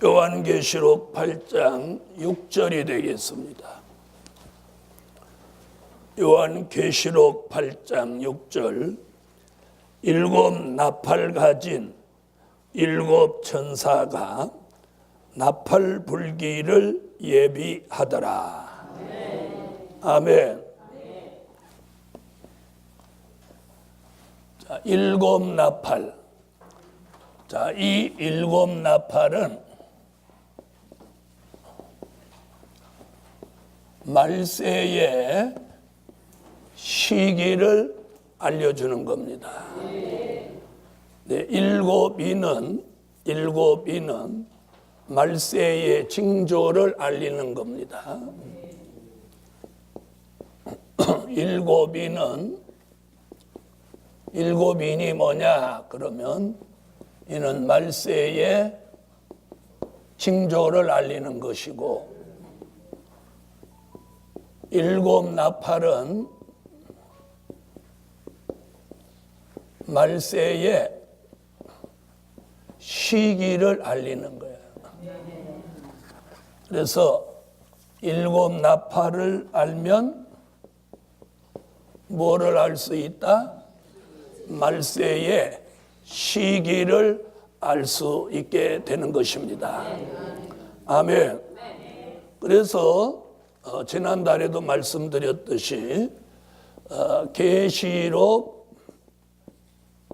요한계시록 8장 6절이 되겠습니다. 요한계시록 8장 6절. 일곱 나팔 가진 일곱 천사가 나팔 불기를 예비하더라. 아멘. 자, 일곱 나팔. 자, 이 일곱 나팔은 말세의 시기를 알려주는 겁니다. 네, 일곱 이는 말세의 징조를 알리는 겁니다. 일곱 인이 뭐냐? 그러면 이는 말세의 징조를 알리는 것이고, 일곱 나팔은 말세의 시기를 알리는 거예요. 그래서 일곱 나팔을 알면 뭐를 알 수 있다? 말세의 시기를 알 수 있게 되는 것입니다. 아멘. 그래서 지난달에도 말씀드렸듯이 계시록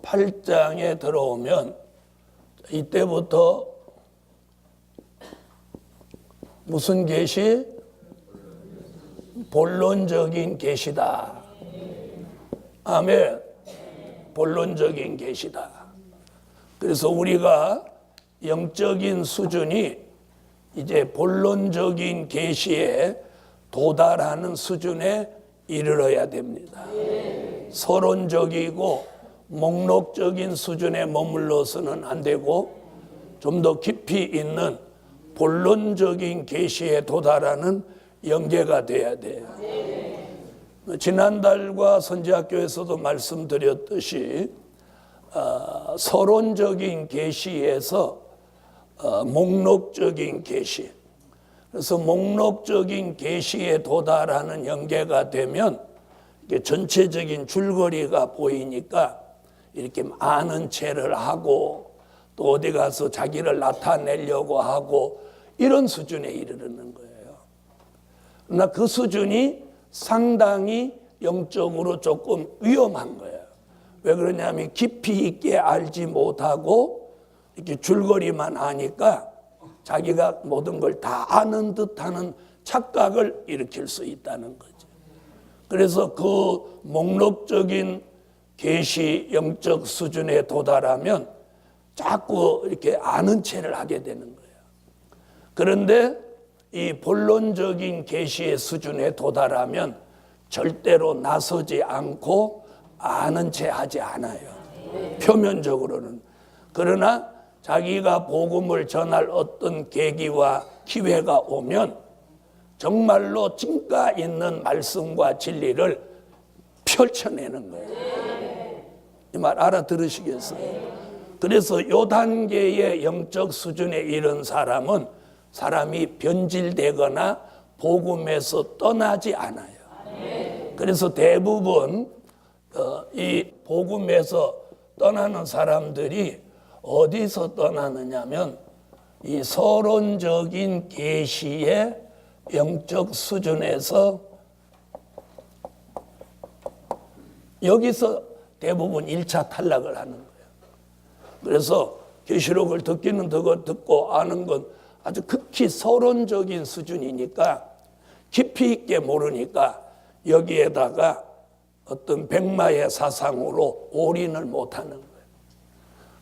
8장에 들어오면 이때부터 무슨 계시? 본론적인 계시다. 아멘. 본론적인 계시다. 그래서 우리가 영적인 수준이 이제 본론적인 계시에 도달하는 수준에 이르러야 됩니다. 서론적이고 목록적인 수준에 머물러서는 안 되고 좀 더 깊이 있는 본론적인 계시에 도달하는 영계가 돼야 돼요. 지난달과 선지학교에서도 말씀드렸듯이 서론적인 계시에서 목록적인 계시, 그래서 목록적인 계시에 도달하는 영계가 되면 전체적인 줄거리가 보이니까 이렇게 많은 체를 하고 또 어디 가서 자기를 나타내려고 하고 이런 수준에 이르는 거예요. 그러나 그 수준이 상당히 영적으로 조금 위험한 거예요. 왜 그러냐면 깊이 있게 알지 못하고 이렇게 줄거리만 아니까 자기가 모든 걸 다 아는 듯하는 착각을 일으킬 수 있다는 거죠. 그래서 그 목록적인 계시 영적 수준에 도달하면 자꾸 이렇게 아는 체를 하게 되는 거예요. 그런데 이 본론적인 계시의 수준에 도달하면 절대로 나서지 않고 아는 체 하지 않아요. 표면적으로는. 그러나 자기가 복음을 전할 어떤 계기와 기회가 오면 정말로 진가 있는 말씀과 진리를 펼쳐내는 거예요. 이 말 알아들으시겠어요? 그래서 이 단계의 영적 수준에 이른 사람은 사람이 변질되거나 복음에서 떠나지 않아요. 그래서 대부분 이 복음에서 떠나는 사람들이 어디서 떠나느냐면 이 서론적인 계시의 영적 수준에서 여기서 대부분 1차 탈락을 하는 거예요. 그래서 계시록을 듣기는 듣고 아는 건 아주 극히 서론적인 수준이니까 깊이 있게 모르니까 여기에다가 어떤 백마의 사상으로 올인을 못하는 거예요.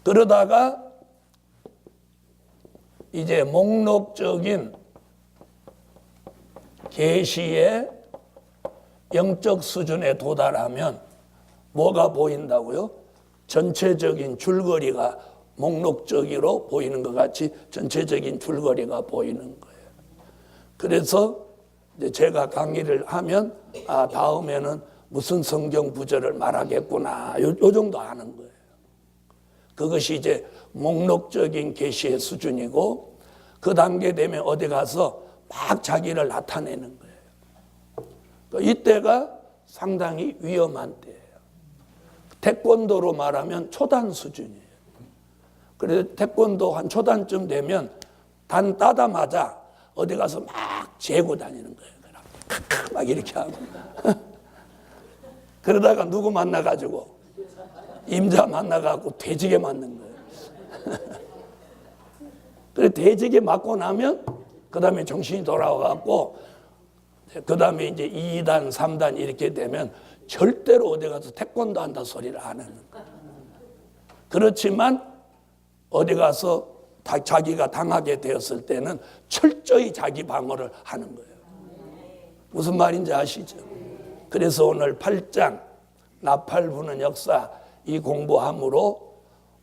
그러다가 이제 목록적인 계시의 영적 수준에 도달하면 뭐가 보인다고요? 전체적인 줄거리가 목록적으로 보이는 것 같이 전체적인 줄거리가 보이는 거예요. 그래서 이제 제가 강의를 하면 다음에는 무슨 성경 구절을 말하겠구나 요 정도 아는 거예요. 그것이 이제 목록적인 계시의 수준이고, 그 단계 되면 어디 가서 막 자기를 나타내는 거예요. 이때가 상당히 위험한 때예요. 태권도로 말하면 초단 수준이에요. 그래서 태권도 한 초단쯤 되면 단 따다마자 어디 가서 막 재고 다니는 거예요. 막 이렇게 하고. 그러다가 누구 만나가지고 임자 만나가지고 돼지게 맞는 거예요. 그래 돼지게 맞고 나면 그 다음에 정신이 돌아와갖고 그 다음에 이제 2단, 3단 이렇게 되면 절대로 어디 가서 태권도 한다 소리를 안 하는 거예요. 그렇지만 어디 가서 자기가 당하게 되었을 때는 철저히 자기 방어를 하는 거예요. 무슨 말인지 아시죠? 그래서 오늘 8장 나팔 부는 역사 이 공부함으로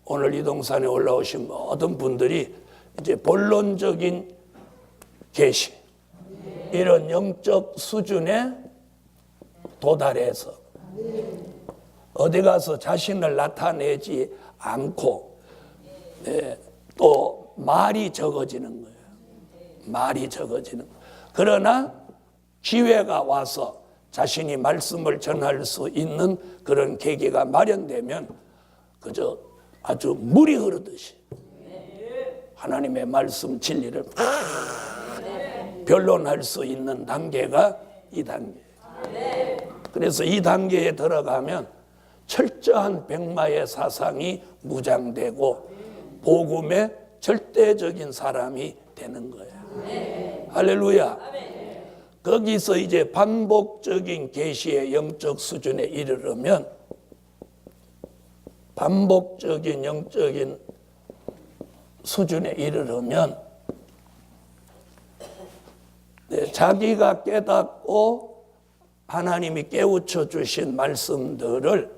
오늘 이동산에 올라오신 모든 분들이 이제 본론적인 계시 이런 영적 수준에 도달해서 어디 가서 자신을 나타내지 않고 또 말이 적어지는 거예요. 말이 적어지는 거예요. 그러나 기회가 와서 자신이 말씀을 전할 수 있는 그런 계기가 마련되면 그저 아주 물이 흐르듯이 하나님의 말씀 진리를 변론할 수 있는 단계가 이 단계예요. 그래서 이 단계에 들어가면 철저한 백마의 사상이 무장되고 복음의 절대적인 사람이 되는 거예요. 할렐루야. 거기서 이제 반복적인 계시의 영적 수준에 이르려면 반복적인 영적인 수준에 이르려면 자기가 깨닫고 하나님이 깨우쳐 주신 말씀들을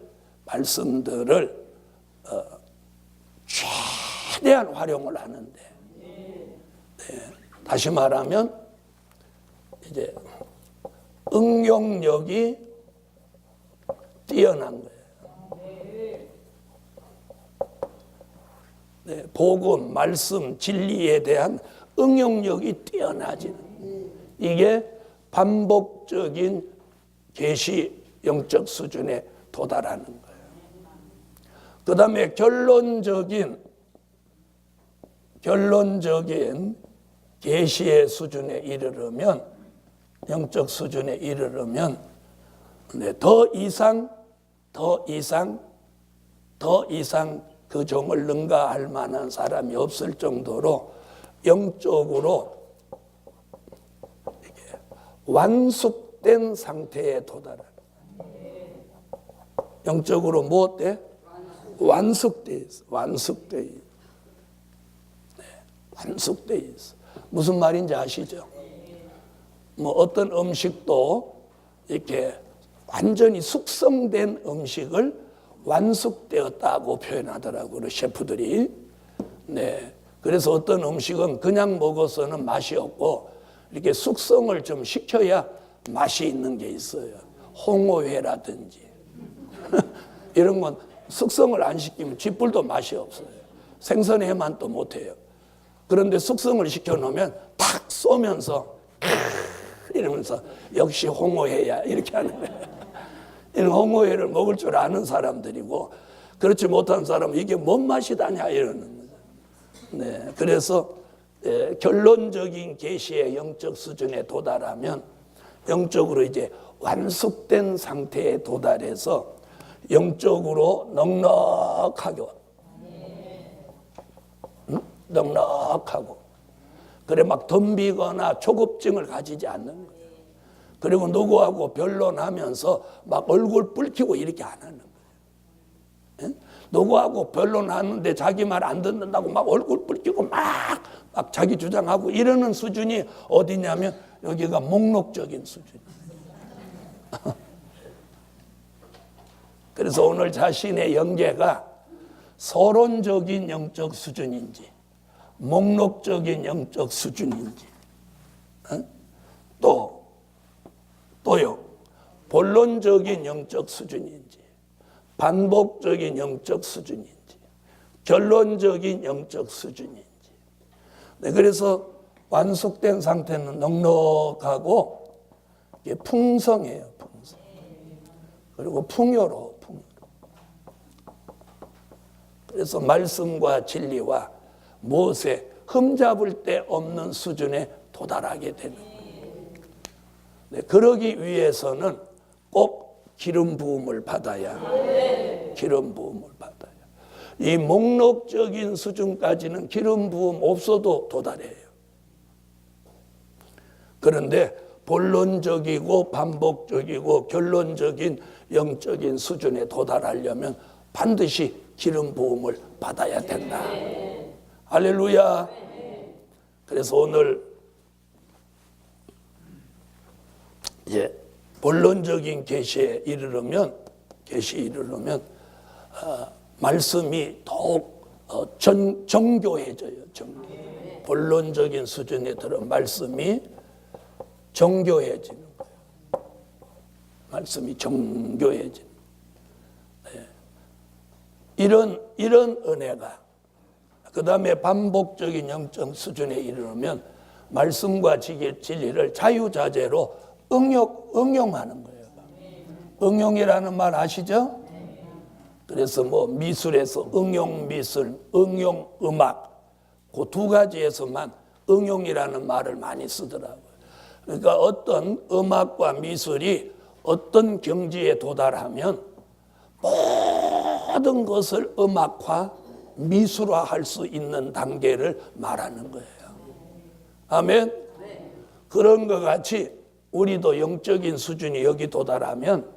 최대한 활용을 하는데 다시 말하면 이제 응용력이 뛰어난 거예요. 복음, 말씀, 진리에 대한 응용력이 뛰어나지는 이게 반복적인 계시 영적 수준에 도달하는 거예요. 그 다음에 결론적인 계시의 수준에 이르려면 영적 수준에 이르려면 더 이상 그 종을 능가할 만한 사람이 없을 정도로 영적으로 완숙된 상태에 도달하는 영적으로 뭐 때? 완숙돼 있어. 완숙돼 있어. 무슨 말인지 아시죠? 뭐 어떤 음식도 이렇게 완전히 숙성된 음식을 완숙되었다고 표현하더라고요, 셰프들이. 그래서 어떤 음식은 그냥 먹어서는 맛이 없고 이렇게 숙성을 좀 시켜야 맛이 있는 게 있어요. 홍어회라든지 이런 건 숙성을 안 시키면 쥐뿔도 맛이 없어요. 생선회만 또 못해요. 그런데 숙성을 시켜놓으면 탁 쏘면서 이러면서 역시 홍어회야 이렇게 하는 거예요. 이런 홍어회를 먹을 줄 아는 사람들이고 그렇지 못한 사람은 이게 뭔 맛이다냐 이러는 거죠. 그래서 결론적인 계시의 영적 수준에 도달하면 영적으로 이제 완숙된 상태에 도달해서 영적으로 넉넉하고 그래 막 덤비거나 초급증을 가지지 않는 거예요. 그리고 누구하고 변론하면서 막 얼굴 붉히고 이렇게 안 하는 거예요. 누구하고 변론하는데 자기 말 안 듣는다고 막 얼굴 붉히고 막 자기 주장하고 이러는 수준이 어디냐면 여기가 목록적인 수준이에요. 그래서 오늘 자신의 영계가 서론적인 영적 수준인지 목록적인 영적 수준인지 또요 본론적인 영적 수준인지 반복적인 영적 수준인지 결론적인 영적 수준인지 네, 그래서 완숙된 상태는 넉넉하고 풍성해요. 풍성. 그리고 풍요로워. 그래서 말씀과 진리와 무엇에 흠잡을 데 없는 수준에 도달하게 되는 거예요. 네, 그러기 위해서는 꼭 기름 부음을 받아야 기름 부음을 받아야 이 목록적인 수준까지는 기름 부음 없어도 도달해요. 그런데 본론적이고 반복적이고 결론적인 영적인 수준에 도달하려면 반드시 기름 부음을 받아야 된다. 할렐루야. 그래서 오늘 이제 본론적인 계시에 이르르면 말씀이 더욱 정교해져요. 본론적인 수준에 들어 말씀이 정교해지는 거예요. 말씀이 정교해지는. 네. 이런 은혜가 그 다음에 반복적인 영적 수준에 이르면 말씀과 진리를 자유자재로 응용하는 거예요. 응용이라는 말 아시죠? 그래서 뭐 미술에서 응용 미술, 응용 음악 그 두 가지에서만 응용이라는 말을 많이 쓰더라고요. 그러니까 어떤 음악과 미술이 어떤 경지에 도달하면 모든 것을 음악화, 미술화할 수 있는 단계를 말하는 거예요. 아멘. 그런 것 같이 우리도 영적인 수준이 여기 도달하면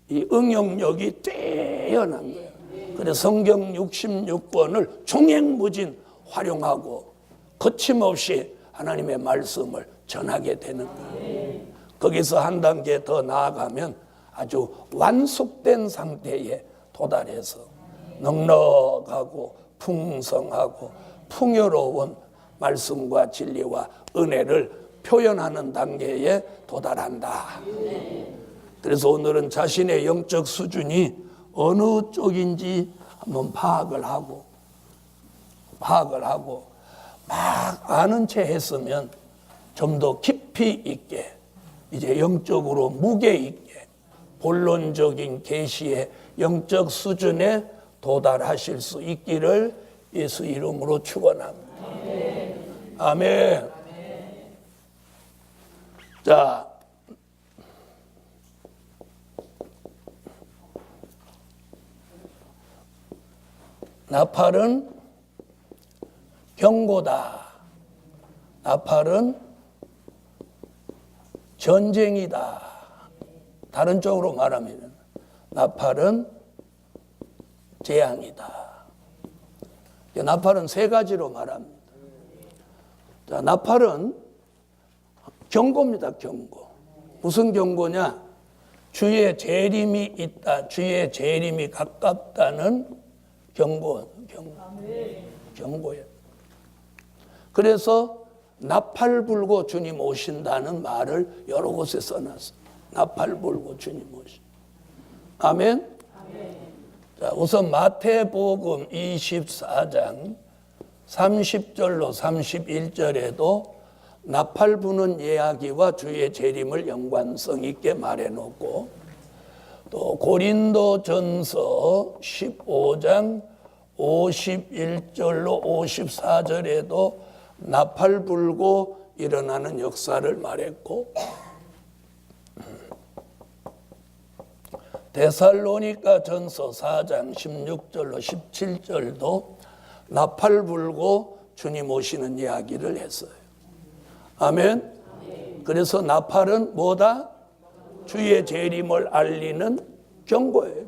이 응용력이 뛰어난 거예요. 그래서 성경 66권을 종횡무진 활용하고 거침없이 하나님의 말씀을 전하게 되는 거예요. 거기서 한 단계 더 나아가면 아주 완숙된 상태에 도달해서 넉넉하고 풍성하고 풍요로운 말씀과 진리와 은혜를 표현하는 단계에 도달한다. 그래서 오늘은 자신의 영적 수준이 어느 쪽인지 한번 파악을 하고 막 아는 채 했으면 좀 더 깊이 있게 이제 영적으로 무게 있게 본론적인 계시의 영적 수준에 도달하실 수 있기를 예수 이름으로 축원합니다. 아멘. 자, 나팔은 경고다. 나팔은 전쟁이다. 다른 쪽으로 말하면 나팔은 재앙이다. 나팔은 세 가지로 말합니다. 자, 나팔은 경고입니다. 경고. 무슨 경고냐? 주의 재림이 있다. 주의 재림이 가깝다는 경고예요. 그래서 나팔 불고 주님 오신다는 말을 여러 곳에 써놨어요. 나팔 불고 주님 오신. 아멘. 자, 우선 마태복음 24장 30절로 31절에도 나팔 부는 이야기와 주의 재림을 연관성 있게 말해놓고 또 고린도전서 15장 51절로 54절에도 나팔 불고 일어나는 역사를 말했고 데살로니가 전서 4장 16절로 17절도 나팔 불고 주님 오시는 이야기를 했어요. 아멘. 그래서 나팔은 뭐다? 주의 재림을 알리는 경고예요.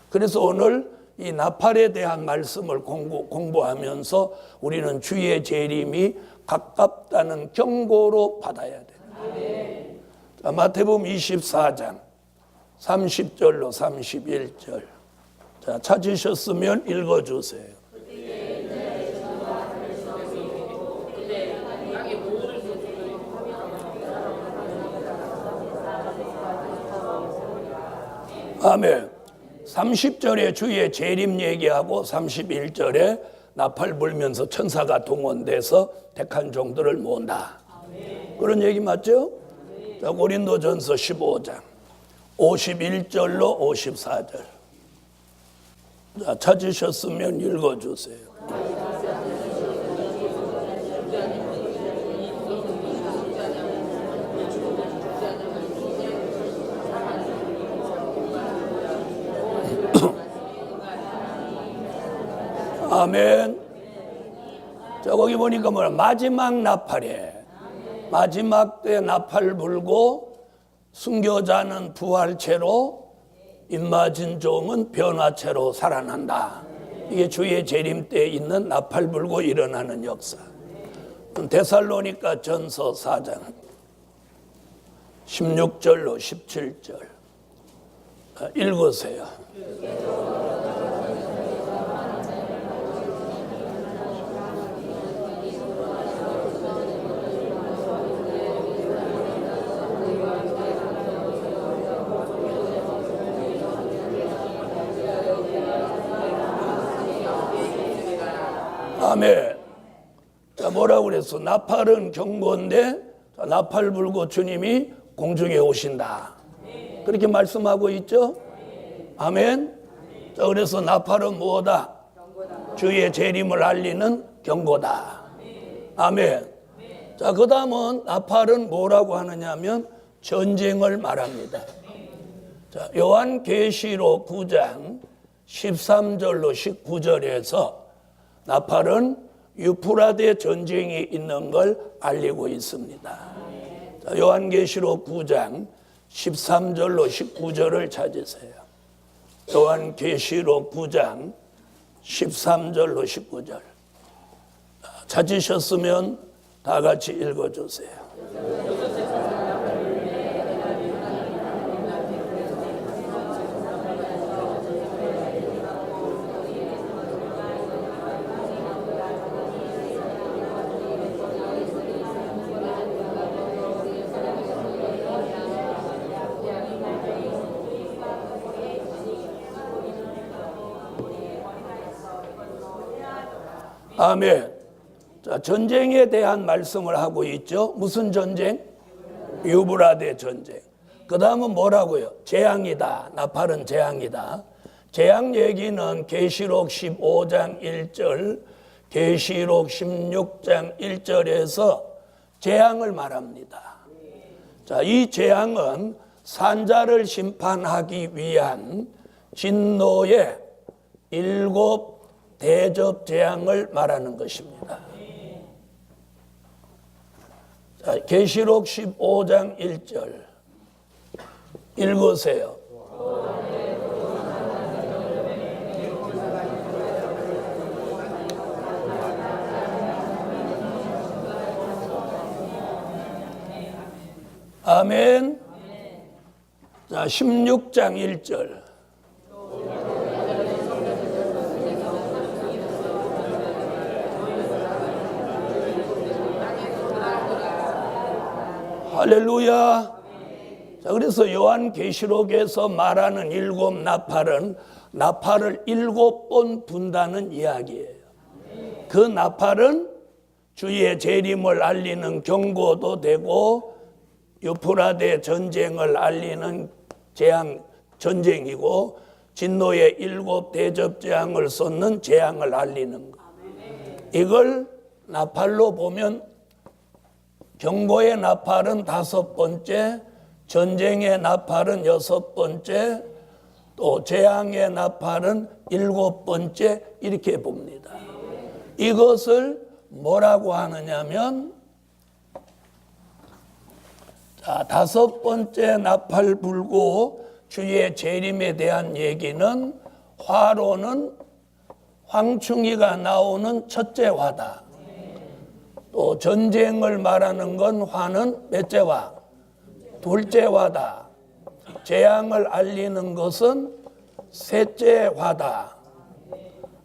그래서 오늘 이 나팔에 대한 말씀을 공부하면서 우리는 주의 재림이 가깝다는 경고로 받아야 돼요. 자, 마태복음 24장 30절로 31절. 자, 찾으셨으면 읽어주세요. 아멘. 30절에 주의 재림 얘기하고 31절에 나팔 불면서 천사가 동원돼서 택한 종들을 모은다. 그런 얘기 맞죠? 자, 고린도전서 15장 51절로 54절. 자, 찾으셨으면 읽어주세요. 아멘. 자, 거기 보니까 뭐야? 마지막 나팔에, 마지막 때 나팔 불고 순교자는 부활체로, 입맞은 종은 변화체로 살아난다. 이게 주의 재림 때 있는 나팔 불고 일어나는 역사. 데살로니가 전서 4장 16절로 17절 읽으세요. 아멘. 자, 뭐라고 그랬어? 나팔은 경고인데, 자, 나팔 불고 주님이 공중에 오신다. 그렇게 말씀하고 있죠? 아멘. 자, 그래서 나팔은 뭐다? 주의 재림을 알리는 경고다. 아멘. 자, 그 다음은 나팔은 뭐라고 하느냐면 전쟁을 말합니다. 자, 요한계시록 9장 13절로 19절에서 나팔은 유프라데 전쟁이 있는 걸 알리고 있습니다. 자, 요한계시록 9장 13절로 19절을 찾으세요. 요한계시록 9장 13절로 19절. 찾으셨으면 다 같이 읽어주세요. 아멘. 자, 전쟁에 대한 말씀을 하고 있죠. 무슨 전쟁? 유브라데 전쟁. 그 다음은 뭐라고요? 재앙이다. 나팔은 재앙이다. 재앙 얘기는 계시록 15장 1절, 계시록 16장 1절에서 재앙을 말합니다. 자, 이 재앙은 산자를 심판하기 위한 진노의 7 대접 재앙을 말하는 것입니다. 자, 계시록 15장 1절 읽으세요. 아멘. 자, 16장 1절. 할렐루야. 자, 그래서 요한계시록에서 말하는 7 나팔은 나팔을 7번 분다는 이야기예요. 그 나팔은 주의 재림을 알리는 경고도 되고 유프라데 전쟁을 알리는 재앙 전쟁이고 진노의 7 대접 재앙을 쏟는 재앙을 알리는 것. 이걸 나팔로 보면 경고의 나팔은 5번째, 전쟁의 나팔은 6번째, 또 재앙의 나팔은 7번째 이렇게 봅니다. 이것을 뭐라고 하느냐면 자, 5번째 나팔 불고 주의 재림에 대한 얘기는 화로는 황충이가 나오는 첫째 화다. 또 전쟁을 말하는 건 화는 몇째 화? 둘째 화다. 재앙을 알리는 것은 셋째 화다.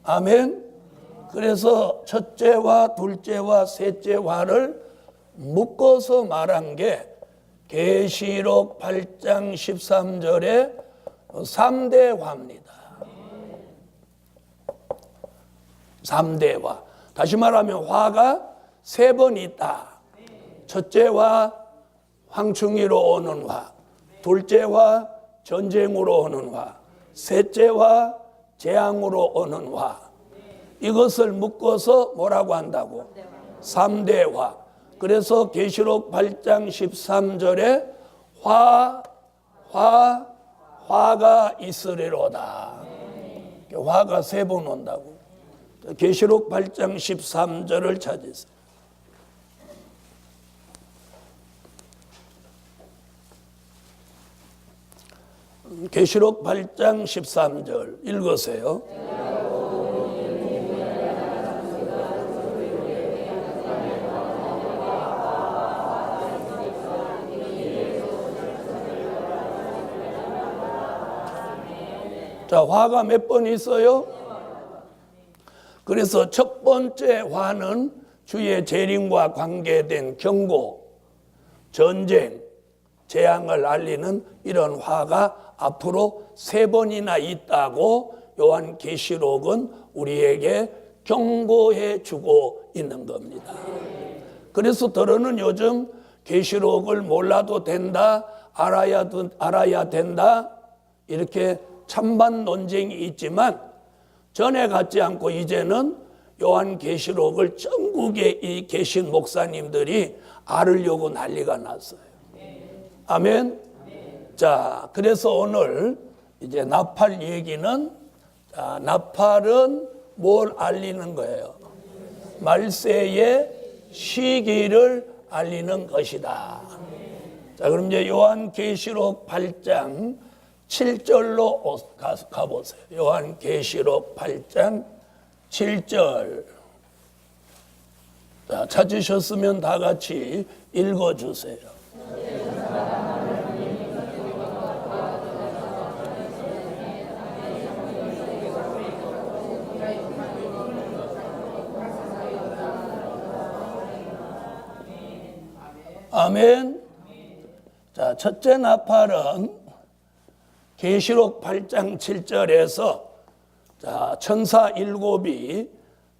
아멘. 그래서 첫째 화, 둘째 화, 셋째 화를 묶어서 말한 게 계시록 8장 13절의 3대 화입니다. 3대 화. 다시 말하면 화가 3번 있다. 첫째 화, 황충이로 오는 화. 둘째 화, 전쟁으로 오는 화. 셋째 화, 재앙으로 오는 화. 이것을 묶어서 뭐라고 한다고? 3대 화. 그래서 계시록 8장 13절에 화가 있으리로다. 화가 3번 온다고. 계시록 8장 13절을 찾으세요. 계시록 8장 13절 읽으세요. 자, 화가 몇 번 있어요? 그래서 첫 번째 화는 주의 재림과 관계된 경고, 전쟁, 재앙을 알리는 이런 화가 앞으로 3번이나 있다고 요한계시록은 우리에게 경고해 주고 있는 겁니다. 그래서 더러는 요즘 계시록을 몰라도 된다, 알아야 된다, 이렇게 찬반 논쟁이 있지만 전에 같지 않고 이제는 요한계시록을 전국에 이 계신 목사님들이 알으려고 난리가 났어요. 아멘. 자, 그래서 오늘 이제 나팔 얘기는, 자, 나팔은 뭘 알리는 거예요? 말세의 시기를 알리는 것이다. 자, 그럼 이제 요한계시록 8장 7절로 가보세요. 요한계시록 8장 7절. 자, 찾으셨으면 다 같이 읽어주세요. 아멘. 자, 첫째 나팔은 계시록 8장 7절에서 자, 천사 7이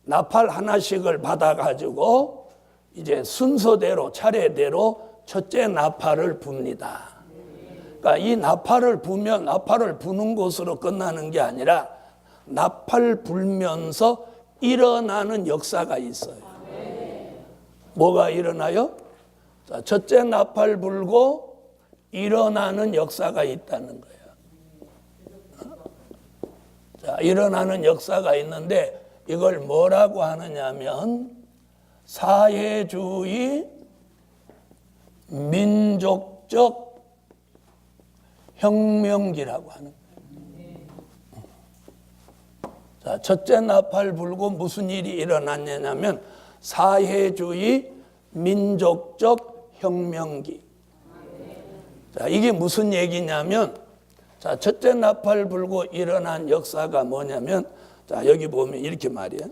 나팔 하나씩을 받아가지고 이제 순서대로 차례대로 첫째 나팔을 붑니다. 그러니까 이 나팔을 부면 나팔을 부는 것으로 끝나는 게 아니라 나팔 불면서 일어나는 역사가 있어요. 뭐가 일어나요? 자, 첫째 나팔 불고 일어나는 역사가 있다는 거예요. 자, 일어나는 역사가 있는데 이걸 뭐라고 하느냐면 사회주의 민족적 혁명기라고 하는 거예요. 자, 첫째 나팔 불고 무슨 일이 일어났냐면 사회주의 민족적 혁명기. 자, 이게 무슨 얘기냐면, 자, 첫째 나팔 불고 일어난 역사가 뭐냐면, 자, 여기 보면 이렇게 말이에요.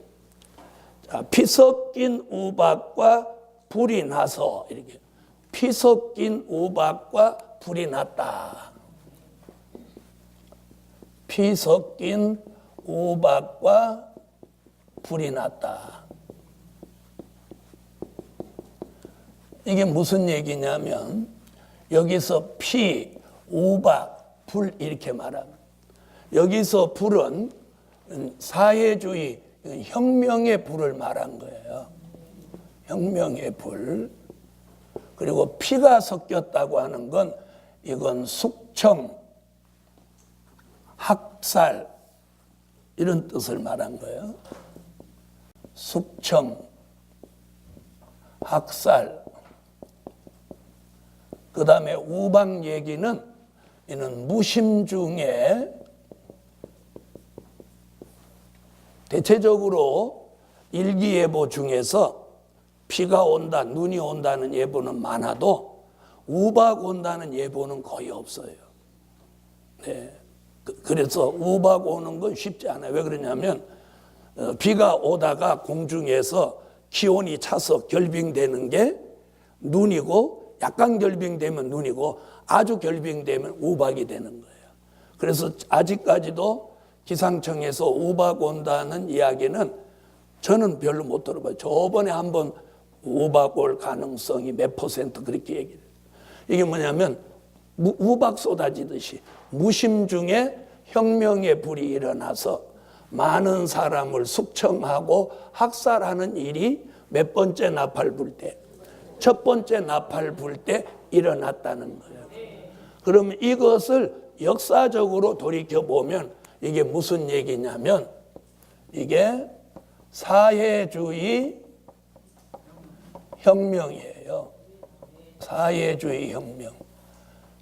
자, 피 섞인 우박과 불이 나서, 이렇게. 피 섞인 우박과 불이 났다. 피 섞인 우박과 불이 났다. 이게 무슨 얘기냐면 여기서 피, 우박, 불 이렇게 말합니다. 여기서 불은 사회주의 혁명의 불을 말한 거예요. 혁명의 불. 그리고 피가 섞였다고 하는 건 이건 숙청, 학살 이런 뜻을 말한 거예요. 숙청, 학살. 그 다음에 우박 얘기는 이는 무심 중에 대체적으로 일기예보 중에서 비가 온다, 눈이 온다는 예보는 많아도 우박 온다는 예보는 거의 없어요. 네. 그래서 우박 오는 건 쉽지 않아요. 왜 그러냐면 비가 오다가 공중에서 기온이 차서 결빙되는 게 눈이고 약간 결빙되면 눈이고 아주 결빙되면 우박이 되는 거예요. 그래서 아직까지도 기상청에서 우박 온다는 이야기는 저는 별로 못 들어봐요. 저번에 한번 우박 올 가능성이 몇 퍼센트 그렇게 얘기를 해요. 이게 뭐냐면 우박 쏟아지듯이 무심중에 혁명의 불이 일어나서 많은 사람을 숙청하고 학살하는 일이 몇 번째 나팔 불 때, 첫 번째 나팔 불 때 일어났다는 거예요. 그러면 이것을 역사적으로 돌이켜보면 이게 무슨 얘기냐면 이게 사회주의 혁명이에요. 사회주의 혁명.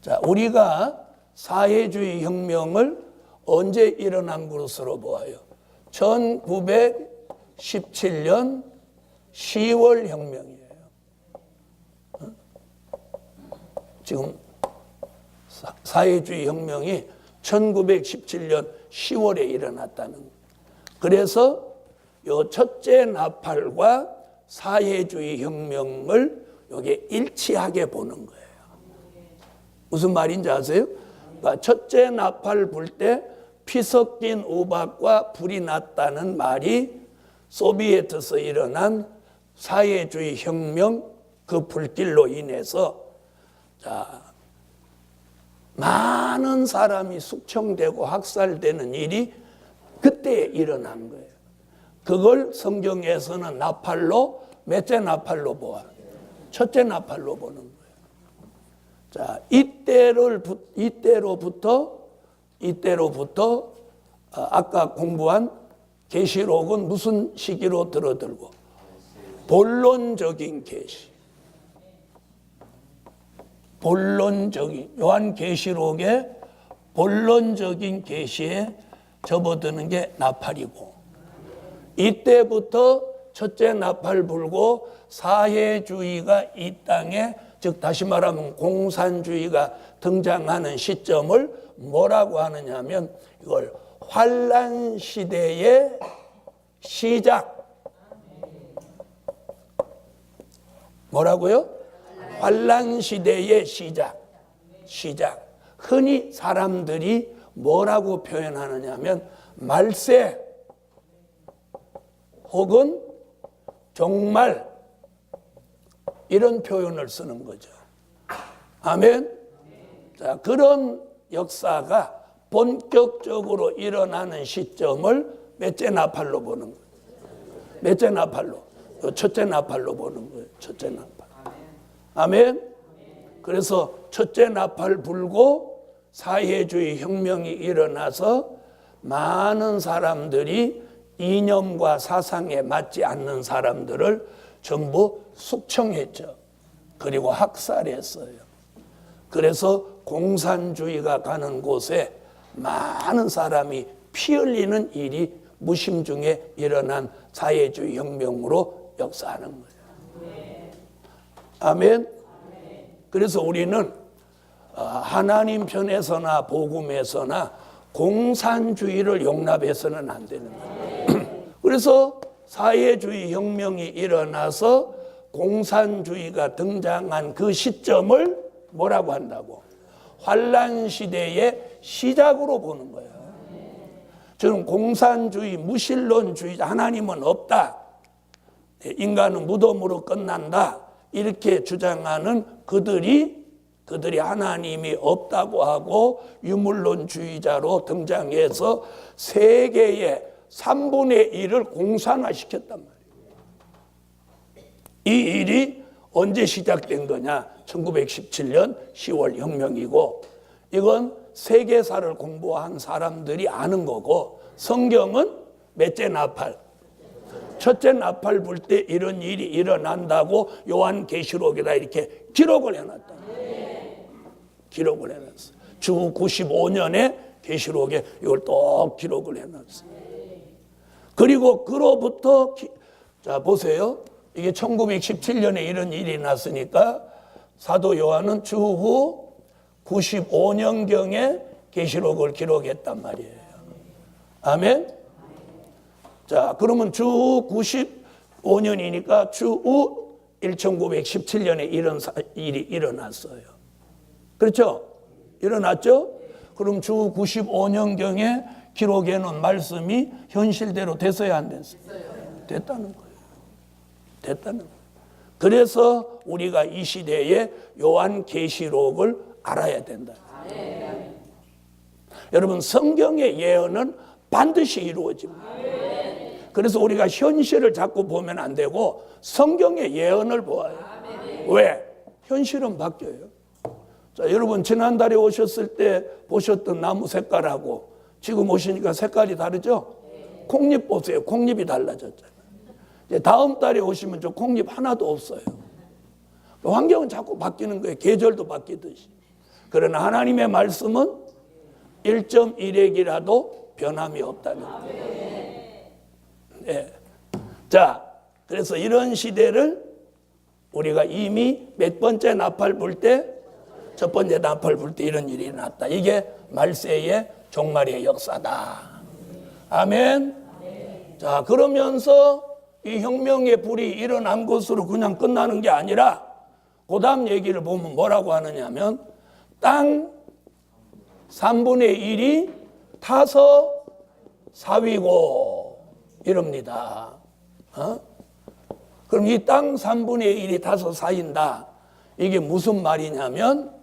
자, 우리가 사회주의 혁명을 언제 일어난 것으로 보아요? 1917년 10월 혁명이에요. 지금 사회주의 혁명이 1917년 10월에 일어났다는 거예요. 그래서 요 첫째 나팔과 사회주의 혁명을 여기 일치하게 보는 거예요. 무슨 말인지 아세요? 그러니까 첫째 나팔 불 때 피 섞인 우박과 불이 났다는 말이 소비에트에서 일어난 사회주의 혁명 그 불길로 인해서 자, 많은 사람이 숙청되고 학살되는 일이 그때 일어난 거예요. 그걸 성경에서는 나팔로 몇째 나팔로 보아? 첫째 나팔로 보는 거예요. 자, 이때로부터 아까 공부한 계시록은 무슨 시기로 들어들고? 본론적인 계시. 본론적인 요한계시록의 본론적인 계시에 접어드는 게 나팔이고, 이때부터 첫째 나팔 불고 사회주의가 이 땅에, 즉 다시 말하면 공산주의가 등장하는 시점을 뭐라고 하느냐 하면 이걸 환란 시대의 시작. 뭐라고요? 환란 시대의 시작. 흔히 사람들이 뭐라고 표현하느냐 하면 말세 혹은 종말 이런 표현을 쓰는 거죠. 아멘. 자, 그런 역사가 본격적으로 일어나는 시점을 몇째 나팔로 보는 거예요. 몇째 나팔로? 첫째 나팔로 보는 거예요. 첫째 나팔. 아멘. 그래서 첫째 나팔 불고 사회주의 혁명이 일어나서 많은 사람들이 이념과 사상에 맞지 않는 사람들을 전부 숙청했죠. 그리고 학살했어요. 그래서 공산주의가 가는 곳에 많은 사람이 피 흘리는 일이 무심중에 일어난 사회주의 혁명으로 역사하는 거예요. 아멘. 그래서 우리는 하나님 편에서나 복음에서나 공산주의를 용납해서는 안 되는 거예요. 그래서 사회주의 혁명이 일어나서 공산주의가 등장한 그 시점을 뭐라고 한다고? 환란 시대의 시작으로 보는 거예요. 저는 공산주의, 무신론주의, 하나님은 없다, 인간은 무덤으로 끝난다 이렇게 주장하는 그들이 하나님이 없다고 하고 유물론주의자로 등장해서 세계의 3분의 1을 공산화시켰단 말이에요. 이 일이 언제 시작된 거냐? 1917년 10월 혁명이고, 이건 세계사를 공부한 사람들이 아는 거고, 성경은 몇째 나팔? 첫째 나팔 불 때 이런 일이 일어난다고 요한계시록에다 이렇게 기록을 해놨다. 기록을 해놨어. 주 95년에 계시록에 이걸 또 기록을 해놨어. 그리고 그로부터 자 보세요. 이게 1917년에 이런 일이 났으니까 사도 요한은 주후 95년경에 계시록을 기록했단 말이에요. 아멘. 자, 그러면 주후 95년이니까 주후 1917년에 이런 일이 일어났어요. 그렇죠? 일어났죠? 그럼 주 95년경에 기록해 놓은 말씀이 현실대로 됐어야 안 됐어요? 됐다는 거예요. 됐다는 거예요. 그래서 우리가 이 시대에 요한계시록을 알아야 된다. 여러분, 성경의 예언은 반드시 이루어집니다. 그래서 우리가 현실을 자꾸 보면 안 되고 성경의 예언을 보아요. 왜? 현실은 바뀌어요. 자, 여러분, 지난달에 오셨을 때 보셨던 나무 색깔하고 지금 오시니까 색깔이 다르죠? 콩잎 보세요. 콩잎이 달라졌잖아요. 다음 달에 오시면 저 콩잎 하나도 없어요. 환경은 자꾸 바뀌는 거예요. 계절도 바뀌듯이. 그러나 하나님의 말씀은 1.1핵이라도 변함이 없다는 거예요. 네. 자, 그래서 이런 시대를 우리가 이미 몇 번째 나팔 불 때, 첫 번째 나팔 불 때 이런 일이 일어났다. 이게 말세의 종말의 역사다. 아멘. 자, 그러면서 이 혁명의 불이 일어난 것으로 그냥 끝나는 게 아니라 그 다음 얘기를 보면 뭐라고 하느냐면 땅 3분의 1이 타서 사위고 이럽니다. 그럼 이 땅 3분의 1이 타서 사인다. 이게 무슨 말이냐면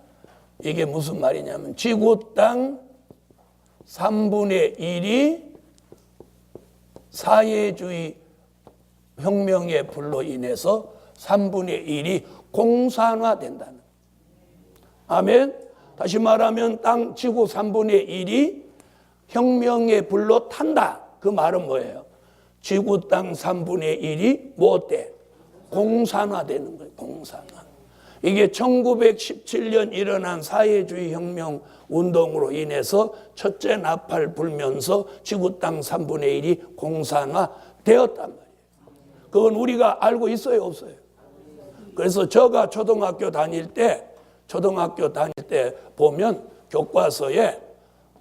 지구 땅 3분의 1이 사회주의 혁명의 불로 인해서 3분의 1이 공산화된다는. 아멘. 다시 말하면 땅 지구 3분의 1이 혁명의 불로 탄다. 그 말은 뭐예요? 지구 땅 3분의 1이 뭐 어때? 공산화되는 거예요. 공산화. 이게 1917년 일어난 사회주의 혁명 운동으로 인해서 첫째 나팔 불면서 지구 땅 3분의 1이 공산화되었단 말이에요. 그건 우리가 알고 있어요, 없어요? 그래서 제가 초등학교 다닐 때 보면 교과서에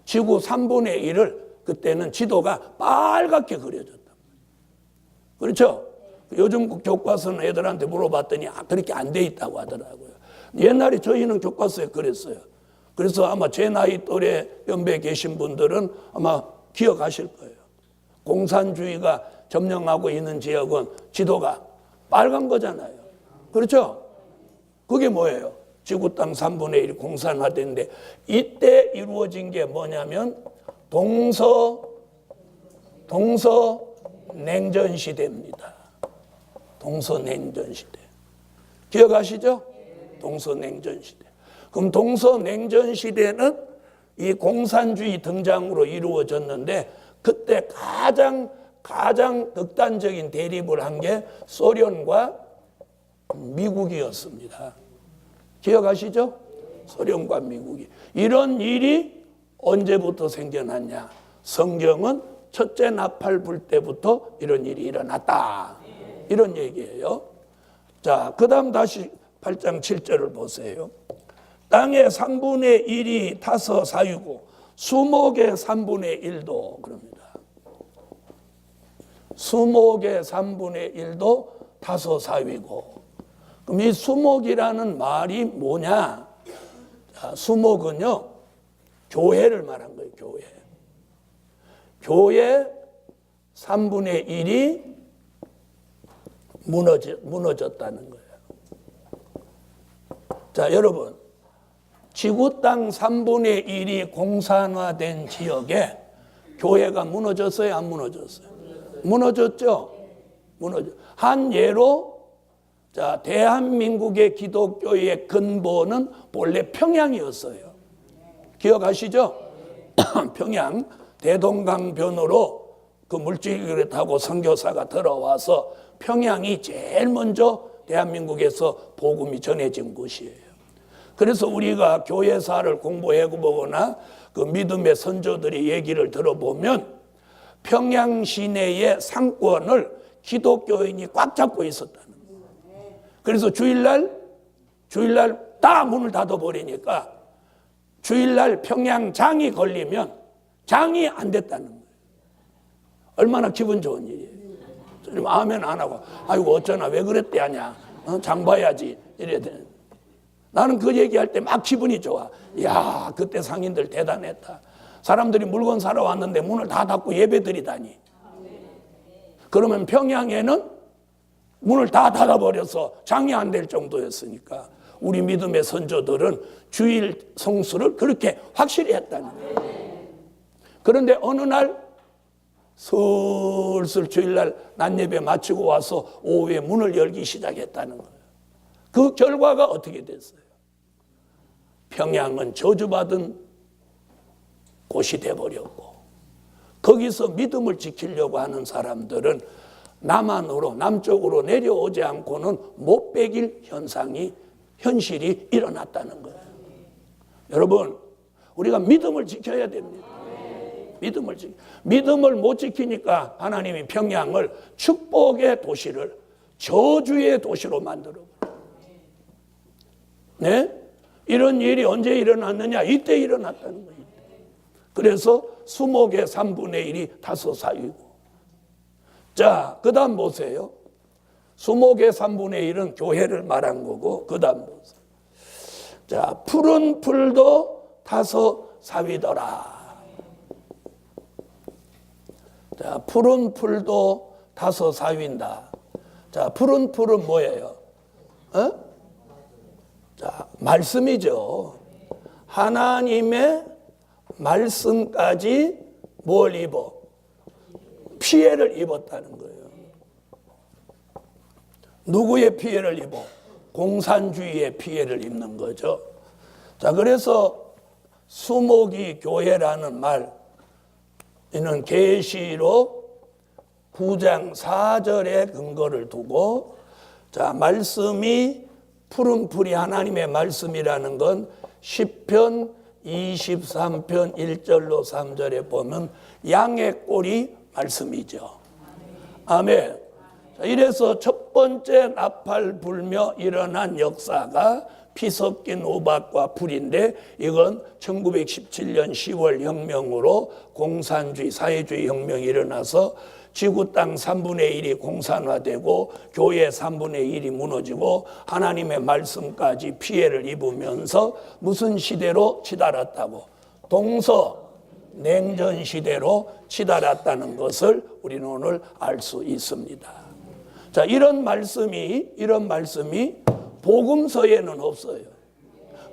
지구 3분의 1을 그때는 지도가 빨갛게 그려졌단 말이에요. 그렇죠? 요즘 교과서는 애들한테 물어봤더니 그렇게 안 돼 있다고 하더라고요. 옛날에 저희는 교과서에 그랬어요. 그래서 아마 제 나이 또래 연배에 계신 분들은 아마 기억하실 거예요. 공산주의가 점령하고 있는 지역은 지도가 빨간 거잖아요. 그렇죠? 그게 뭐예요? 지구 땅 3분의 1 공산화됐는데 이때 이루어진 게 뭐냐면 동서냉전 시대입니다. 동서냉전 시대. 기억하시죠? 동서냉전 시대. 그럼 동서냉전 시대는 이 공산주의 등장으로 이루어졌는데 그때 가장 극단적인 대립을 한 게 소련과 미국이었습니다. 기억하시죠? 소련과 미국이. 이런 일이 언제부터 생겨났냐? 성경은 첫째 나팔 불 때부터 이런 일이 일어났다. 이런 얘기예요. 자, 그 다음 다시 8장 7절을 보세요. 땅의 3분의 1이 타서 사유고 수목의 3분의 1도 그럽니다. 수목의 3분의 1도 타서 사위고. 그럼 이 수목이라는 말이 뭐냐? 자, 수목은요, 교회를 말한 거예요, 교회. 교회 3분의 1이 무너졌다는 거예요. 자, 여러분, 지구 땅 3분의 1이 공산화된 지역에 교회가 무너졌어요, 안 무너졌어요? 무너졌죠? 한 예로, 자, 대한민국의 기독교의 근본은 본래 평양이었어요. 기억하시죠? 평양, 대동강변으로 그 물질기를 타고 선교사가 들어와서 평양이 제일 먼저 대한민국에서 복음이 전해진 곳이에요. 그래서 우리가 교회사를 공부해보거나 그 믿음의 선조들의 얘기를 들어보면 평양 시내의 상권을 기독교인이 꽉 잡고 있었다는 거예요. 그래서 주일날 다 문을 닫아버리니까 주일날 평양장이 걸리면 장이 안 됐다는 거예요. 얼마나 기분 좋은 일이에요. 아멘 안 하고 아이고 어쩌나 왜 그랬대 하냐, 장 봐야지 이래야 되는. 나는 그 얘기할 때 막 기분이 좋아. 야, 그때 상인들 대단했다. 사람들이 물건 사러 왔는데 문을 다 닫고 예배 드리다니. 그러면 평양에는 문을 다 닫아버려서 장이 안 될 정도였으니까 우리 믿음의 선조들은 주일 성수를 그렇게 확실히 했다는 거예요. 그런데 어느 날 슬슬 주일날 낮예배 마치고 와서 오후에 문을 열기 시작했다는 거예요. 그 결과가 어떻게 됐어요? 평양은 저주받은 곳이 돼버렸고 거기서 믿음을 지키려고 하는 사람들은 남쪽으로 내려오지 않고는 못 베길 현실이 일어났다는 거예요. 여러분, 우리가 믿음을 지켜야 됩니다. 믿음을 못 지키니까 하나님이 평양을 축복의 도시를 저주의 도시로 만들어버려요. 네? 이런 일이 언제 일어났느냐? 이때 일어났다는 거예요. 그래서 수목의 3분의 1이 다소 사위고. 자, 그 다음 보세요. 수목의 3분의 1은 교회를 말한 거고, 그 다음 보세요. 자, 푸른 풀도 다소 사위더라. 자, 푸른 풀도 다소 사윈다. 자, 푸른 풀은 뭐예요? 자, 말씀이죠. 하나님의 말씀까지 뭘 입어? 피해를 입었다는 거예요. 누구의 피해를 입어? 공산주의의 피해를 입는 거죠. 자, 그래서 수목이 교회라는 말, 이는 계시록 9장 4절에 근거를 두고, 자, 말씀이 푸른 풀이 하나님의 말씀이라는 건 시편 23편 1절로 3절에 보면 양의 꼴이 말씀이죠. 아멘. 자, 이래서 첫 번째 나팔 불며 일어난 역사가 피 섞인 우박과 불인데, 이건 1917년 10월 혁명으로 공산주의, 사회주의 혁명이 일어나서 지구 땅 3분의 1이 공산화되고 교회 3분의 1이 무너지고 하나님의 말씀까지 피해를 입으면서 무슨 시대로 치달았다고? 동서 냉전 시대로 치달았다는 것을 우리는 오늘 알 수 있습니다. 자, 이런 말씀이 복음서에는 없어요.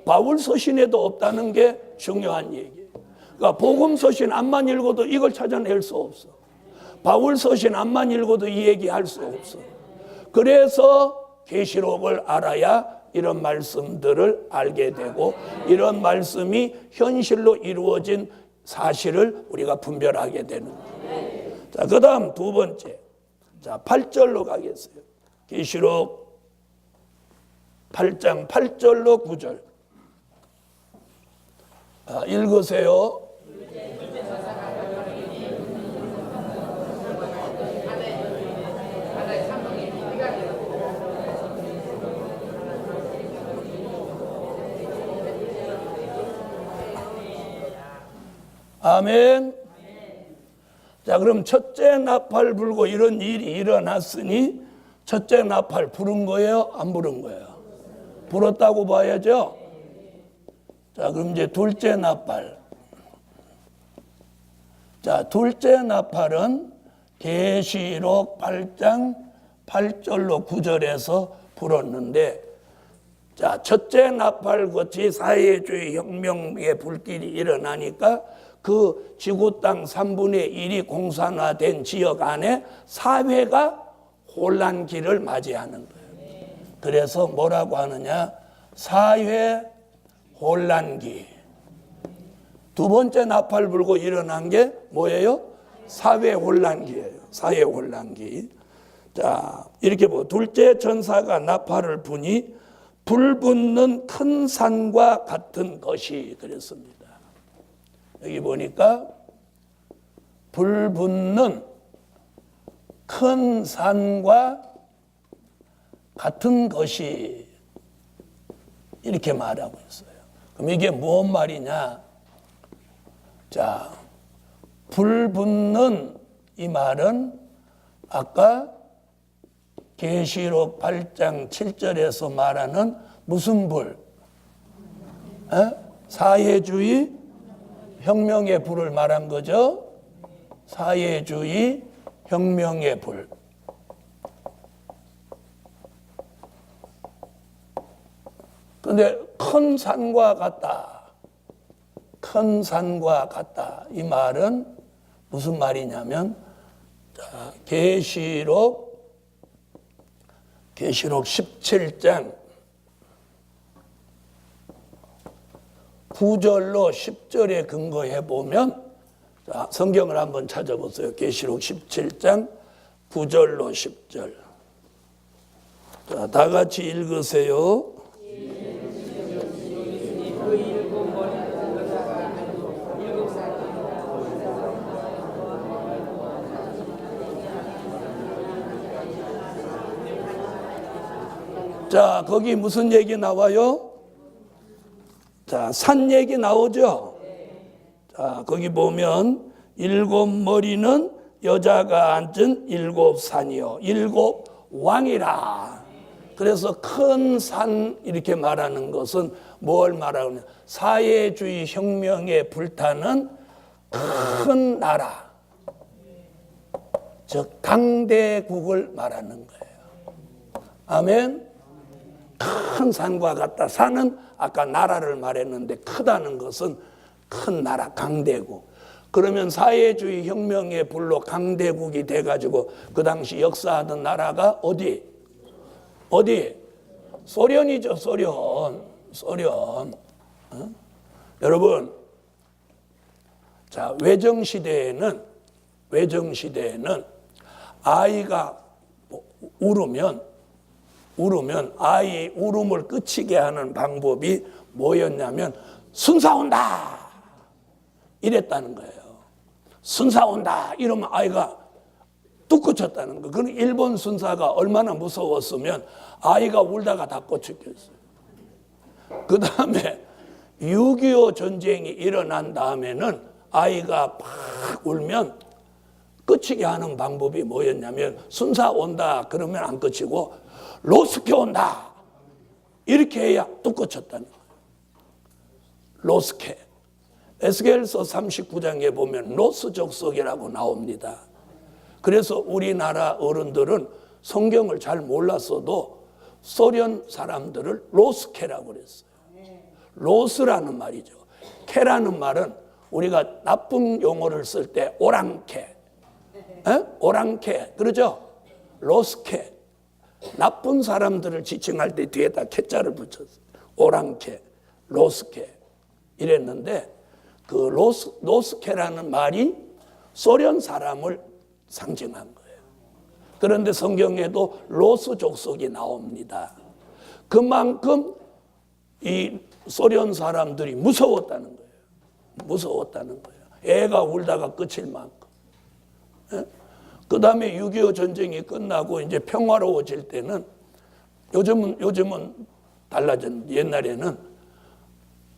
바울 서신에도 없다는 게 중요한 얘기예요. 그러니까 복음 서신 앞만 읽어도 이걸 찾아낼 수 없어. 바울 서신 앞만 읽어도 이 얘기할 수 없어. 그래서 계시록을 알아야 이런 말씀들을 알게 되고 이런 말씀이 현실로 이루어진 사실을 우리가 분별하게 되는 거예요. 자, 그 다음 두 번째. 자, 8절로 가겠어요. 계시록 8장 8절로 9절. 읽으세요. 아멘. 자, 그럼 첫째 나팔 불고 이런 일이 일어났으니 첫째 나팔 부른 거예요? 안 부른 거예요? 불었다고 봐야죠. 자, 그럼 이제 둘째 나팔. 자, 둘째 나팔은 계시록 8장 8절로 9절에서 불었는데, 자, 첫째 나팔 같이 사회주의 혁명의 불길이 일어나니까 그 지구 땅 3분의 1이 공산화된 지역 안에 사회가 혼란기를 맞이하는 거예요. 그래서 뭐라고 하느냐? 사회 혼란기. 두 번째 나팔 불고 일어난 게 뭐예요? 사회 혼란기예요. 사회 혼란기. 자, 이렇게 보고 둘째 전사가 나팔을 부니 불 붙는 큰 산과 같은 것이 그랬습니다. 여기 보니까 불 붙는 큰 산과 같은 것이 이렇게 말하고 있어요. 그럼 이게 무슨 말이냐? 자, 불 붙는 이 말은 아까 계시록 8장 7절에서 말하는 무슨 불? 사회주의 혁명의 불을 말한 거죠. 사회주의 혁명의 불. 그런데 큰 산과 같다. 큰 산과 같다. 이 말은 무슨 말이냐면 계시록 17장 9절로 10절에 근거해 보면, 자, 성경을 한번 찾아보세요. 계시록 17장 9절로 10절. 자, 다 같이 읽으세요. 자, 거기 무슨 얘기 나와요? 자, 산 얘기 나오죠? 자, 거기 보면 7머리는 여자가 앉은 7산이요. 7왕이라. 그래서 큰 산 이렇게 말하는 것은 뭘 말하느냐? 사회주의 혁명에 불타는 큰 나라. 즉 강대국을 말하는 거예요. 아멘. 큰 산과 같다. 산은 아까 나라를 말했는데 크다는 것은 큰 나라, 강대국. 그러면 사회주의 혁명의 불로 강대국이 돼가지고 그 당시 역사하던 나라가 어디? 소련이죠, 소련. 여러분, 자, 외정시대에는 아이가 울으면 아이 울음을 그치게 하는 방법이 뭐였냐면 순사 온다 이랬다는 거예요. 순사 온다 이러면 아이가 뚝 그쳤다는 거예요. 그건 일본 순사가 얼마나 무서웠으면 아이가 울다가 다 꽂혔겠어요. 그 다음에 6.25 전쟁이 일어난 다음에는 아이가 팍 울면 그치게 하는 방법이 뭐였냐면 순사 온다 그러면 안 그치고 로스케 온다 이렇게 해야 뚝 그쳤다는 거예요. 로스케. 에스겔서 39장에 보면 로스 족속이라고 나옵니다. 그래서 우리나라 어른들은 성경을 잘 몰랐어도 소련 사람들을 로스케라고 그랬어요. 로스라는 말이죠. 케라는 말은 우리가 나쁜 용어를 쓸 때 오랑캐, 오랑캐 그러죠? 로스케. 나쁜 사람들을 지칭할 때 뒤에다 캐자를 붙였어요. 오랑캐, 로스케 이랬는데 그 로스케라는 말이 소련 사람을 상징한 거예요. 그런데 성경에도 로스 족속이 나옵니다. 그만큼 이 소련 사람들이 무서웠다는 거예요. 애가 울다가 끝일 만큼. 그 다음에 6.25 전쟁이 끝나고 이제 평화로워질 때는 요즘은 달라졌는데 옛날에는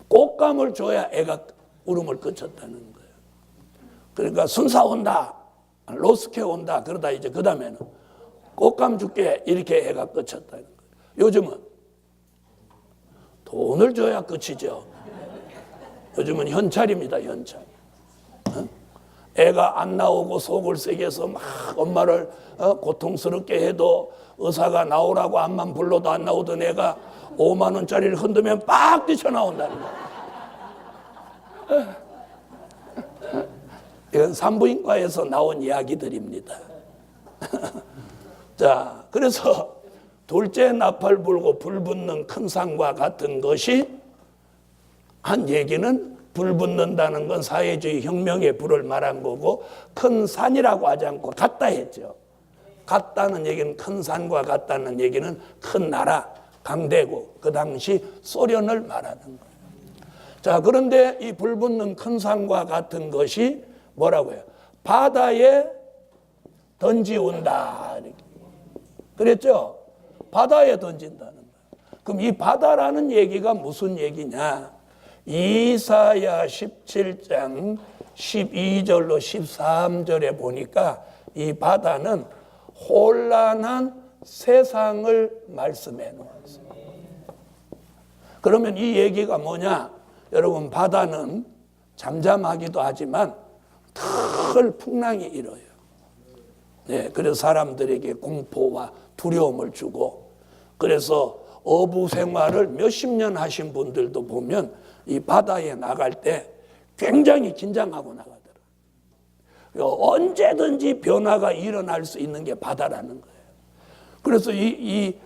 꽃감을 줘야 애가 울음을 그쳤다는 거예요. 그러니까 순사 온다, 로스케 온다 그러다 이제 그 다음에는 꽃감 줄게 이렇게 애가 그쳤다는 거예요. 요즘은 돈을 줘야 끝이죠. 요즘은 현찰입니다, 현찰. 애가 안 나오고 속을 새겨서 막 엄마를 고통스럽게 해도 의사가 나오라고 암만 불러도 안 나오던 애가 5만 원짜리를 흔들면 빡 뛰쳐나온다는 거예요. 이건 산부인과에서 나온 이야기들입니다. 자, 그래서 둘째 나팔 불고 불 붙는 큰 산과 같은 것이 한 얘기는 불 붙는다는 건 사회주의 혁명의 불을 말한 거고 큰 산이라고 하지 않고 같다 했죠. 같다는 얘기는 큰 산과 같다는 얘기는 큰 나라, 강대국, 그 당시 소련을 말하는 거예요. 자, 그런데 이 불 붙는 큰 산과 같은 것이 뭐라고요? 바다에 던지온다. 그랬죠? 바다에 던진다는 거예요. 그럼 이 바다라는 얘기가 무슨 얘기냐? 이사야 17장 12절로 13절에 보니까 이 바다는 혼란한 세상을 말씀해 놓았어요. 그러면 이 얘기가 뭐냐? 여러분, 바다는 잠잠하기도 하지만 큰 풍랑이 일어요. 네, 그래서 사람들에게 공포와 두려움을 주고, 그래서 어부 생활을 몇십 년 하신 분들도 보면 이 바다에 나갈 때 굉장히 긴장하고 나가더라고요. 언제든지 변화가 일어날 수 있는 게 바다라는 거예요. 그래서 이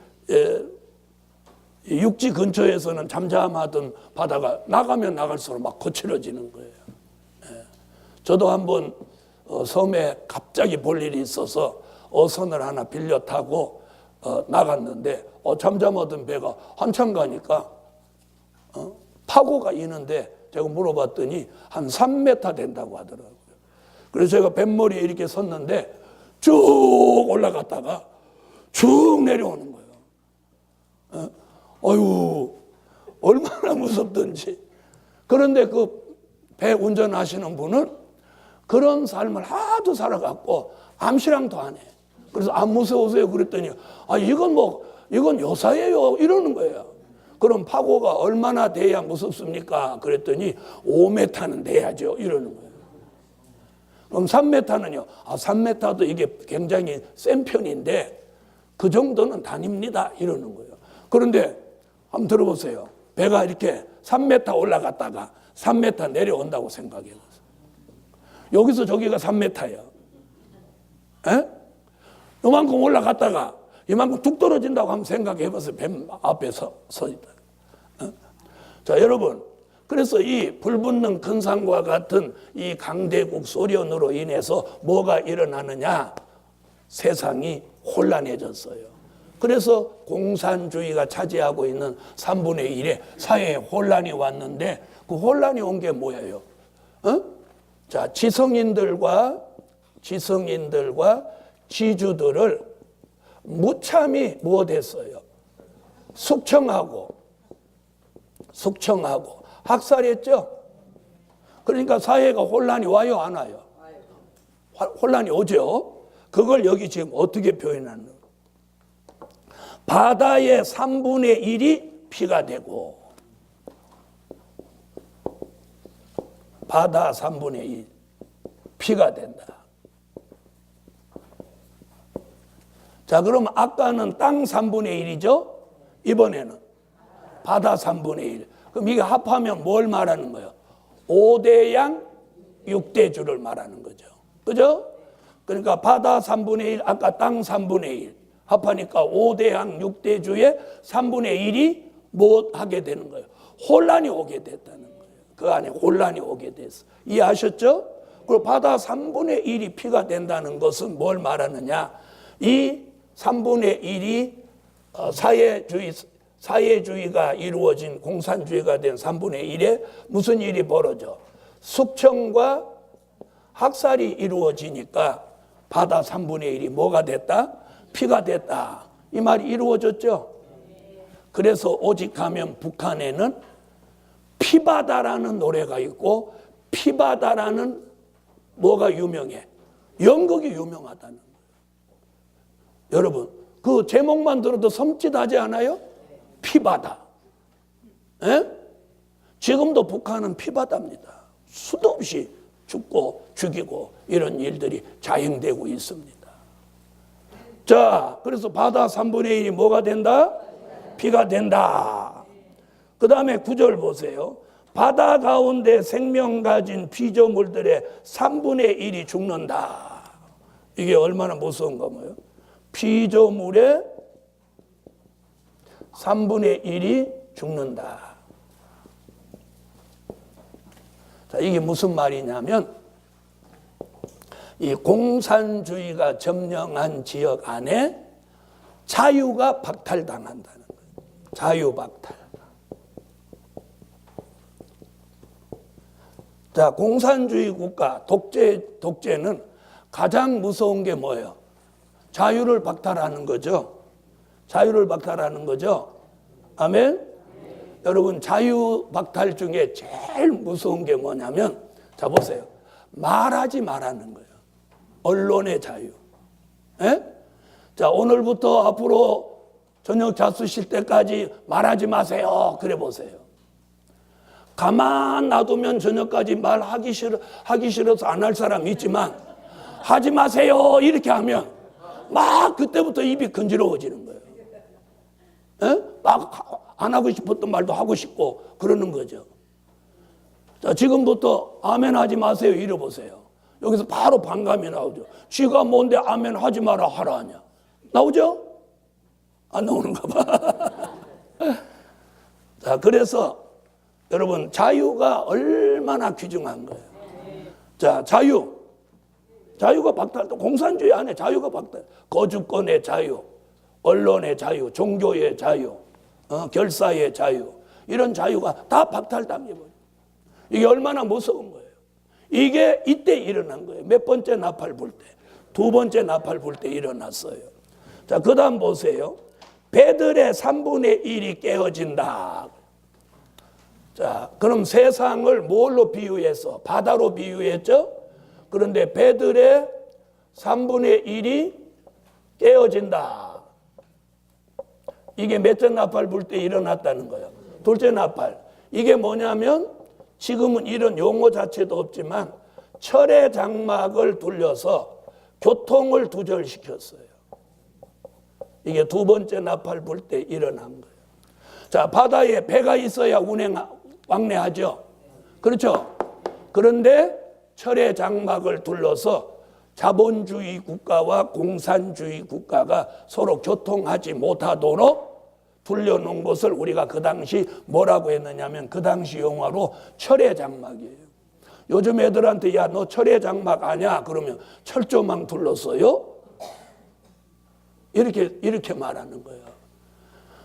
육지 근처에서는 잠잠하던 바다가 나가면 나갈수록 막 거칠어지는 거예요. 저도 한번 섬에 갑자기 볼 일이 있어서 어선을 하나 빌려 타고 나갔는데 잠잠하던 배가 한참 가니까 파고가 있는데 제가 물어봤더니 한 3m 된다고 하더라고요. 그래서 제가 뱃머리에 이렇게 섰는데 쭉 올라갔다가 쭉 내려오는 거예요. 어휴, 얼마나 무섭던지. 그런데 그 배 운전하시는 분은 그런 삶을 하도 살아갖고 암시랑도 안 해. 그래서 안 무서우세요? 그랬더니 이건 요사예요 이러는 거예요. 그럼 파고가 얼마나 돼야 무섭습니까? 그랬더니 5m는 돼야죠 이러는 거예요. 그럼 3m는요? 3m도 이게 굉장히 센 편인데 그 정도는 다닙니다 이러는 거예요. 그런데 한번 들어보세요. 배가 이렇게 3m 올라갔다가 3m 내려온다고 생각해보세요. 여기서 저기가 3m예요. 요만큼 올라갔다가 이만큼 뚝 떨어진다고 한번 생각해보세요. 배 앞에 서 있다. 자, 여러분, 그래서 이 불붙는 큰 산과 같은 이 강대국 소련으로 인해서 뭐가 일어나느냐? 세상이 혼란해졌어요. 그래서 공산주의가 차지하고 있는 3분의 1의 사회에 혼란이 왔는데 그 혼란이 온 게 뭐예요? 자, 지성인들과 지주들을 무참히 무엇했어요? 숙청하고 학살했죠. 그러니까 사회가 혼란이 와요, 안 와요? 혼란이 오죠. 그걸 여기 지금 어떻게 표현하는 거예요? 바다의 3분의 1이 피가 되고, 바다 3분의 1 피가 된다. 자, 그럼 아까는 땅 3분의 1이죠? 이번에는 바다 3분의 1. 그럼 이게 합하면 뭘 말하는 거예요? 5대양 6대주를 말하는 거죠. 그죠? 그러니까 바다 3분의 1, 아까 땅 3분의 1. 합하니까 5대양 6대주의 3분의 1이 뭐 하게 되는 거예요? 혼란이 오게 됐다는 거예요. 그 안에 혼란이 오게 됐어. 이해하셨죠? 그리고 바다 3분의 1이 피가 된다는 것은 뭘 말하느냐? 이 3분의 1이 사회주의가 이루어진 공산주의가 된 3분의 1에 무슨 일이 벌어져? 숙청과 학살이 이루어지니까 바다 3분의 1이 뭐가 됐다? 피가 됐다. 이 말이 이루어졌죠? 그래서 오직하면 북한에는 피바다라는 노래가 있고 피바다라는 뭐가 유명해? 연극이 유명하다는 거예요. 여러분, 그 제목만 들어도 섬찟하지 않아요? 피바다. 지금도 북한은 피바다입니다. 수도 없이 죽고 죽이고 이런 일들이 자행되고 있습니다. 자, 그래서 바다 3분의 1이 뭐가 된다? 피가 된다. 그 다음에 9절 보세요. 바다 가운데 생명 가진 피조물들의 3분의 1이 죽는다. 이게 얼마나 무서운가 뭐예요? 피조물의 3분의 1이 죽는다. 자, 이게 무슨 말이냐면 이 공산주의가 점령한 지역 안에 자유가 박탈당한다는 거예요. 자유박탈. 자, 공산주의 국가, 독재는 가장 무서운 게 뭐예요? 자유를 박탈하는 거죠. 자유를 박탈하는 거죠. 아멘? 여러분, 자유 박탈 중에 제일 무서운 게 뭐냐면, 자, 보세요. 말하지 말라는 거예요. 언론의 자유. 에? 자, 오늘부터 앞으로 저녁 자수실 때까지 말하지 마세요. 그래 보세요. 가만 놔두면 저녁까지 말하기 싫어서 안 할 사람 있지만 하지 마세요 이렇게 하면 막 그때부터 입이 근지러워지는 거예요. 막 안 하고 싶었던 말도 하고 싶고 그러는 거죠. 자, 지금부터 아멘 하지 마세요 이러보세요. 여기서 바로 반감이 나오죠. 쥐가 뭔데 아멘 하지 마라 하라 하냐. 나오죠? 안 나오는가 봐. 자, 그래서 여러분 자유가 얼마나 귀중한 거예요. 자, 자유가 박탈, 공산주의 안에 자유가 박탈. 거주권의 자유, 언론의 자유, 종교의 자유, 결사의 자유, 이런 자유가 다 박탈당해버려요. 이게 얼마나 무서운 거예요. 이게 이때 일어난 거예요. 몇 번째 나팔 불 때, 두 번째 나팔 불 때 일어났어요. 자, 그 다음 보세요. 배들의 3분의 1이 깨어진다. 자, 그럼 세상을 뭘로 비유해서? 바다로 비유했죠? 그런데 배들의 3분의 1이 깨어진다. 이게 몇째 나팔 불 때 일어났다는 거예요. 둘째 나팔. 이게 뭐냐면 지금은 이런 용어 자체도 없지만 철의 장막을 둘러서 교통을 두절시켰어요. 이게 두 번째 나팔 불 때 일어난 거예요. 자, 바다에 배가 있어야 왕래하죠. 그렇죠? 그런데 철의 장막을 둘러서 자본주의 국가와 공산주의 국가가 서로 교통하지 못하도록 둘러놓은 것을 우리가 그 당시 뭐라고 했느냐면 그 당시 용어로 철의 장막이에요. 요즘 애들한테 야, 너 철의 장막 아냐? 그러면 철조망 둘렀어요? 이렇게 말하는 거예요.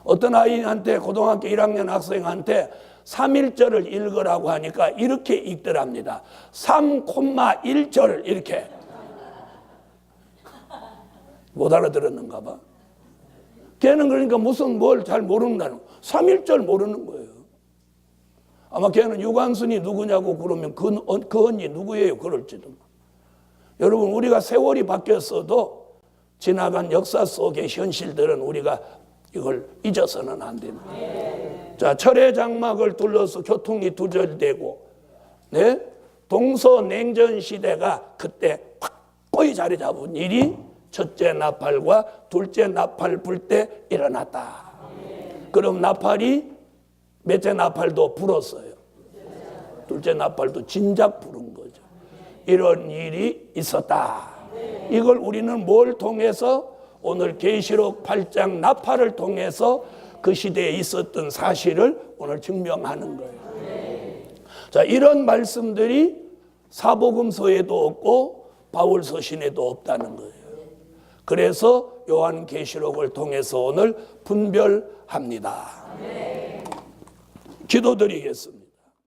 어떤 아이한테 고등학교 1학년 학생한테 3.1절을 읽으라고 하니까 이렇게 읽더랍니다. 3,1절 이렇게. 못 알아들었는가 봐. 걔는 그러니까 무슨 뭘 잘 모른다는 3.1절 모르는 거예요. 아마 걔는 유관순이 누구냐고 그러면 그 언니 누구예요? 그럴지도. 여러분, 우리가 세월이 바뀌었어도 지나간 역사 속의 현실들은 우리가 이걸 잊어서는 안 됩니다. 자, 철의 장막을 둘러서 교통이 두절되고, 네? 동서냉전 시대가 그때 확고히 자리 잡은 일이 첫째 나팔과 둘째 나팔 불 때 일어났다. 그럼 나팔이 몇째 나팔도 불었어요. 둘째 나팔도 진작 부른 거죠. 이런 일이 있었다. 이걸 우리는 뭘 통해서? 오늘 계시록 8장 나팔을 통해서 그 시대에 있었던 사실을 오늘 증명하는 거예요. 자, 이런 말씀들이 사복음서에도 없고 바울서신에도 없다는 거예요. 그래서 요한계시록을 통해서 오늘 분별합니다. 기도드리겠습니다.